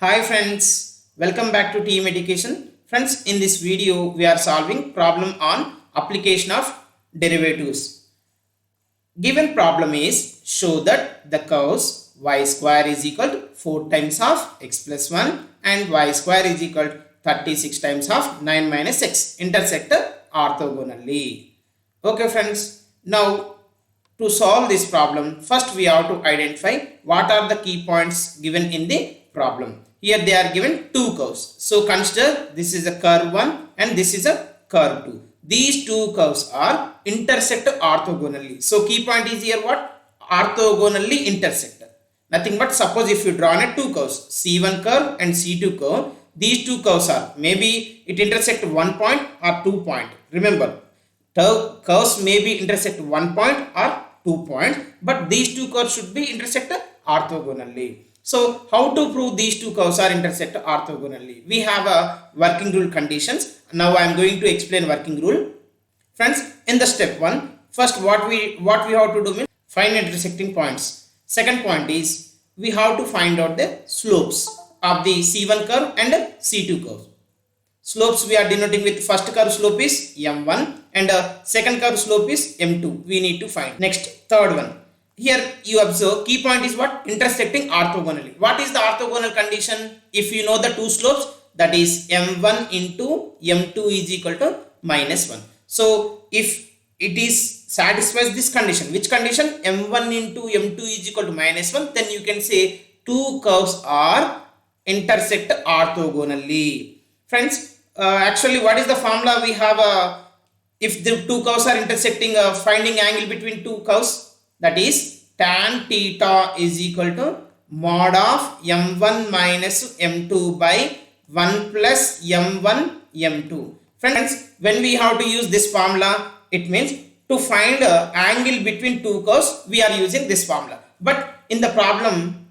Hi friends, welcome back to Team Education. Friends, in this video we are solving problem on application of derivatives. Given problem is show that the curves y square is equal to 4 times of x plus 1 and y square is equal to 36 times of 9 minus x intersect orthogonally. Okay friends, now to solve this problem, first we have to identify what are the key points given in the problem. Here they are given two curves. So consider this is a curve 1 and this is a curve 2. These two curves are intersect orthogonally. So key point is here what? Orthogonally intersect. Nothing but suppose if you draw a two curves, C1 curve and C2 curve, these two curves are maybe it intersect one point or 2 point. Remember, curves may be intersect one point or 2 points, but these two curves should be intersect orthogonally. So how to prove these two curves are intersect orthogonally? We have a working rule conditions. Now I am going to explain working rule. Friends, in the step 1, first what we have to do means find intersecting points. Second point is we have to find out the slopes of the C1 curve and C2 curve. Slopes we are denoting with first curve slope is m1 and second curve slope is m2. We need to find. Next, third one. Here you observe key point is what? Intersecting orthogonally. What is the orthogonal condition? If you know the two slopes, that is m1 into m2 is equal to minus 1. So if it is satisfies this condition, which condition? m1 into m2 is equal to minus 1, then you can say two curves are intersect orthogonally. Friends, actually what is the formula we have? If the two curves are intersecting, finding angle between two curves, that is tan theta is equal to mod of m1 minus m2 by 1 plus m1 m2. Friends, when we have to use this formula, it means to find angle between two curves, we are using this formula. But in the problem,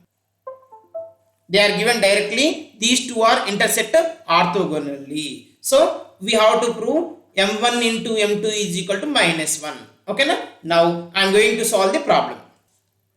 they are given directly, these two are intersect orthogonally. So we have to prove m1 into m2 is equal to minus 1. Okay, now I am going to solve the problem.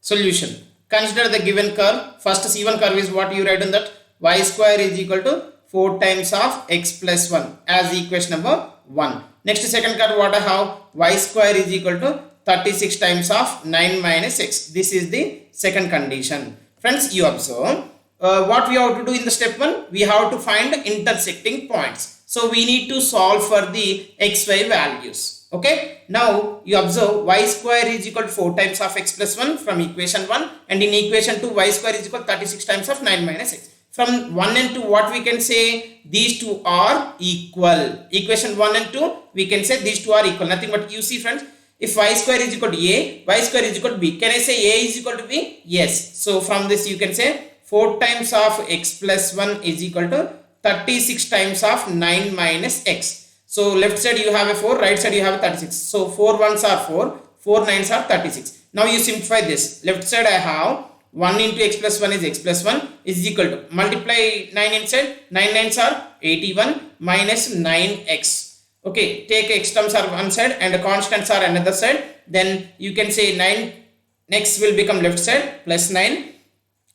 Solution. Consider the given curve. First C1 curve is what you write on that. Y square is equal to 4 times of x plus 1 as equation number 1. Next second curve what I have? Y square is equal to 36 times of 9 minus x. This is the second condition. Friends, you observe. What we have to do in the step 1? We have to find intersecting points. So we need to solve for the xy values. Okay, now you observe y square is equal to 4 times of x plus 1 from equation 1, and in equation 2 y square is equal to 36 times of 9 minus x. From 1 and 2 what we can say? These two are equal. Equation 1 and 2 we can say these two are equal. Nothing but you see friends, if y square is equal to a, y square is equal to b. Can I say a is equal to b? Yes. So from this you can say 4 times of x plus 1 is equal to 36 times of 9 minus x. So left side you have a 4, right side you have a 36. So 4 ones are 4, 4 nines are 36. Now you simplify this. Left side I have 1 into x plus 1 is x plus 1 is equal to, multiply 9 inside, 9 nines are 81 minus 9x. Okay, take x terms are one side and the constants are another side. Then you can say 9 next will become left side plus 9.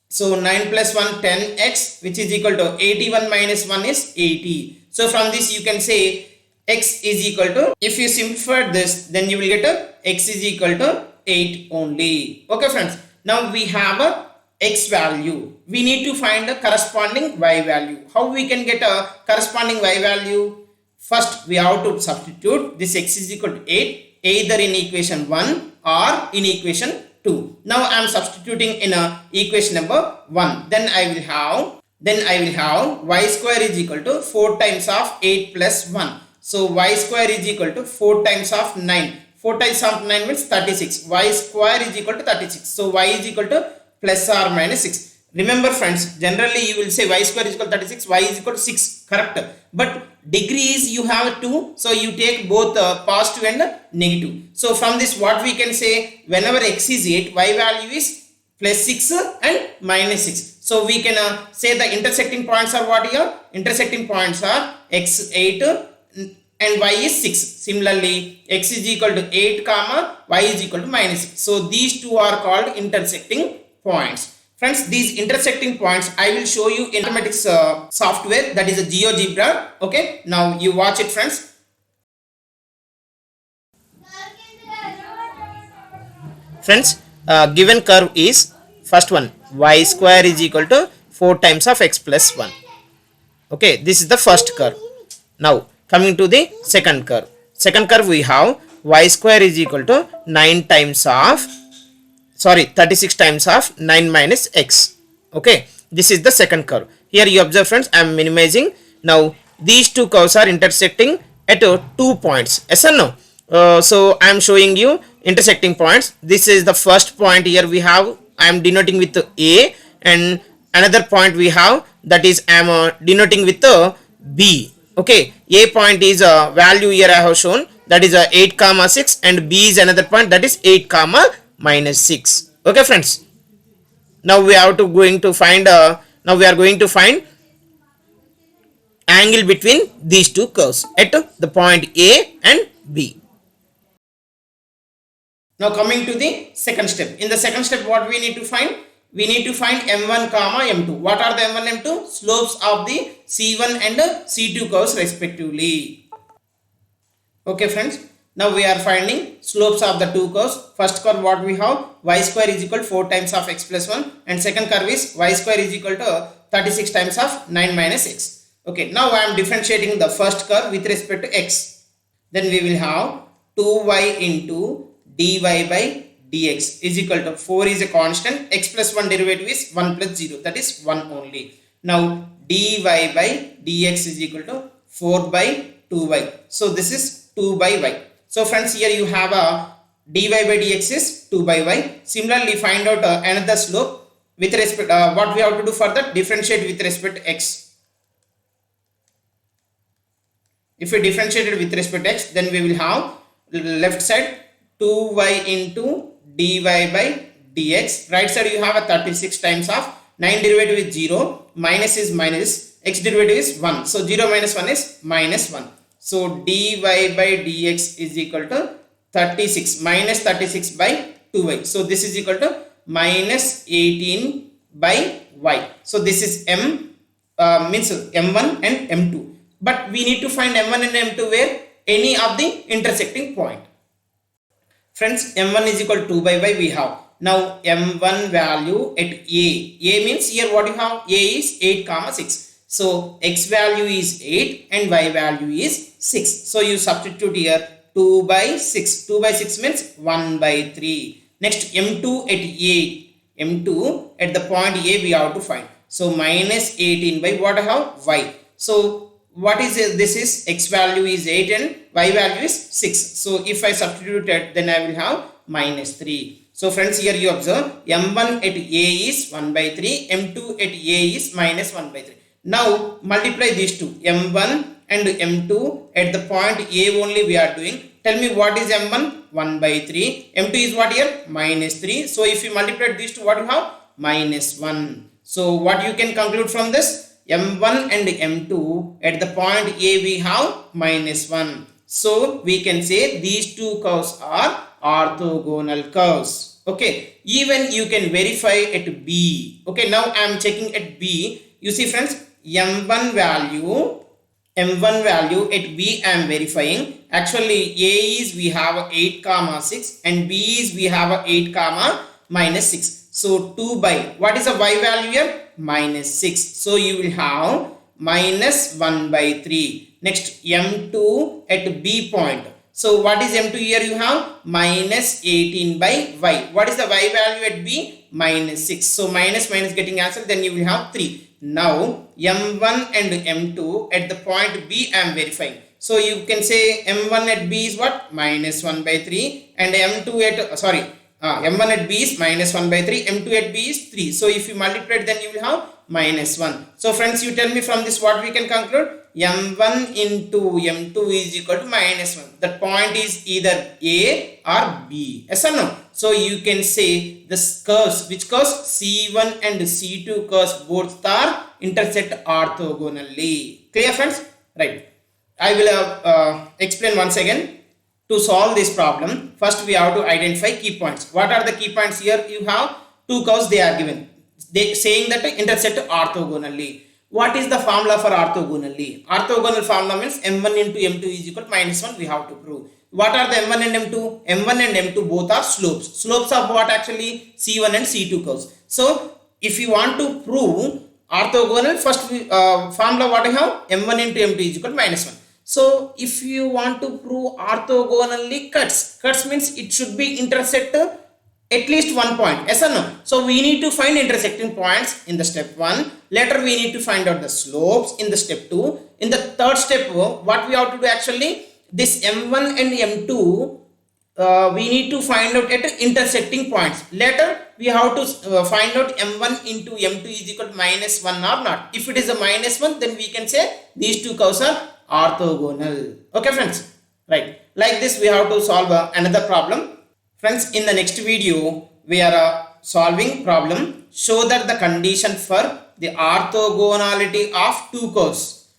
So 9 plus 1 10x, which is equal to 81 minus 1 is 80. So from this you can say x is equal to, if you simplify this, then you will get a x is equal to 8 only. Okay friends, now we have a x value. We need to find a corresponding y value. How we can get a corresponding y value? First we have to substitute this x is equal to 8 either in equation 1 or in equation 2. Now I am substituting in a equation number 1. Then I will have y square is equal to 4 times of 8 plus 1. So y square is equal to 4 times of 9. 4 times of 9 means 36. Y square is equal to 36. So y is equal to plus or minus 6. Remember friends, generally you will say y square is equal to 36, y is equal to 6. Correct. But degrees you have 2. So you take both positive and negative. So from this what we can say, whenever x is 8, y value is plus 6 and minus 6. So we can say the intersecting points are what here? Intersecting points are x 8 and y is 6. Similarly, x is equal to 8 comma y is equal to minus 6. So these two are called intersecting points. Friends, these intersecting points I will show you in mathematics software, that is a GeoGebra. Okay, now you watch it, friends. Friends, given curve is first one, y square is equal to 4 times of x plus 1. Okay, this is the first curve. Now coming to the second curve. Second curve we have y square is equal to 36 times of 9 minus x. Okay, this is the second curve. Here you observe, friends, I am minimizing. Now these two curves are intersecting at 2 points. Yes or no? So I am showing you intersecting points. This is the first point. Here we have, I am denoting with A, and another point we have, that is I am denoting with B. Okay, A point is a value here I have shown, that is 8 comma 6, and B is another point, that is 8 comma minus 6. Okay, friends, now we are going to find angle between these two curves at the point A and B. Now coming to the second step. In the second step, what we need to find? We need to find m1 comma m2. What are the m1 and m2? Slopes of the C1 and C2 curves respectively. Okay, friends. Now we are finding slopes of the two curves. First curve what we have, y square is equal to 4 times of x plus 1, and second curve is y square is equal to 36 times of 9 minus x. Okay, now I am differentiating the first curve with respect to x. Then we will have 2y into dy by dx is equal to 4 is a constant, x plus 1 derivative is 1 plus 0, that is 1 only. Now dy by dx is equal to 4 by 2y. So this is 2 by y. So friends, here you have a dy by dx is 2 by y. Similarly, find out another slope with respect, what we have to do for that, differentiate with respect to x. If we differentiate it with respect to x, then we will have left side 2y into dy by dx. Right side you have a 36 times of 9 derivative is 0, minus is minus, x derivative is 1. So 0 minus 1 is minus 1. So dy by dx is equal to 36 minus 36 by 2y. So this is equal to minus 18 by y. So this is means m1 and m2. But we need to find m1 and m2 where any of the intersecting point. Friends, m1 is equal to 2 by y we have. Now m1 value at a. A means here what you have? A is 8 comma 6. So x value is 8 and y value is 6. So you substitute here 2 by 6. 2 by 6 means 1 by 3. Next m2 at a. M2 at the point A we have to find. So minus 18 by what I have? Y. So what is it? This is x value is 8 and y value is 6. So if I substitute it, then I will have minus 3. So friends, here you observe m1 at a is 1 by 3, m2 at a is minus 1 by 3. Now multiply these two, m1 and m2 at the point A only we are doing. Tell me what is m1? 1 by 3. m2 is what here? Minus 3. So if you multiply these two, what you have? Minus 1. So what you can conclude from this? m1 and m2 at the point A we have minus 1. So we can say these two curves are orthogonal curves. Okay, even you can verify at B. Okay, now I am checking at B. You see friends, m1 value at B I am verifying. Actually A is we have 8 comma 6 and B is we have 8 comma minus 6. So 2 by, what is the y value here? Minus 6. So you will have minus 1 by 3. Next m2 at B point. So what is m2 here? You have minus 18 by y. What is the y value at B? Minus 6. So minus getting answer, then you will have 3. Now m1 and m2 at the point B I am verifying. So you can say m1 at B is what? Minus 1 by 3 and m2 at m1 at B is minus 1 by 3, m2 at B is 3. So if you multiply it, then you will have minus 1. So friends, you tell me from this what we can conclude? m1 into m2 is equal to minus 1. That point is either A or B. Yes or no? So you can say the curves, which curves? C1 and C2 curves both are intersect orthogonally. Clear friends? Right. I will explain once again. To solve this problem, first we have to identify key points. What are the key points here? You have two curves they are given. they saying that intersect orthogonally. What is the formula for orthogonally? Orthogonal formula means m1 into m2 is equal to minus 1. We have to prove. What are the m1 and m2? m1 and m2 both are slopes. Slopes of what actually? C1 and C2 curves. So if you want to prove orthogonal, first formula what I have? m1 into m2 is equal to minus 1. So if you want to prove orthogonally, cuts means it should be intersect at least one point. Yes or no? So we need to find intersecting points in the step 1. Later we need to find out the slopes in the step 2. In the third step, what we have to do actually? This m1 and m2, we need to find out at intersecting points. Later we have to find out m1 into m2 is equal to minus 1 or not. If it is a minus 1, then we can say these two curves are orthogonal. Okay friends, right? Like this we have to solve another problem. Friends, in the next video we are solving problem. Show that the condition for the orthogonality of two curves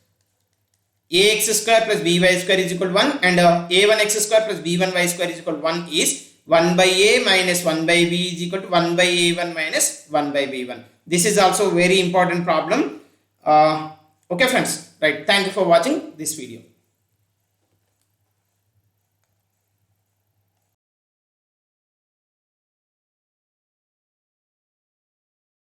ax square plus by square is equal to 1 and a1x square plus b1y square is equal to 1 is 1 by a minus 1 by b is equal to 1 by a1 minus 1 by b1. This is also very important problem. Okay friends, right? Thank you for watching this video.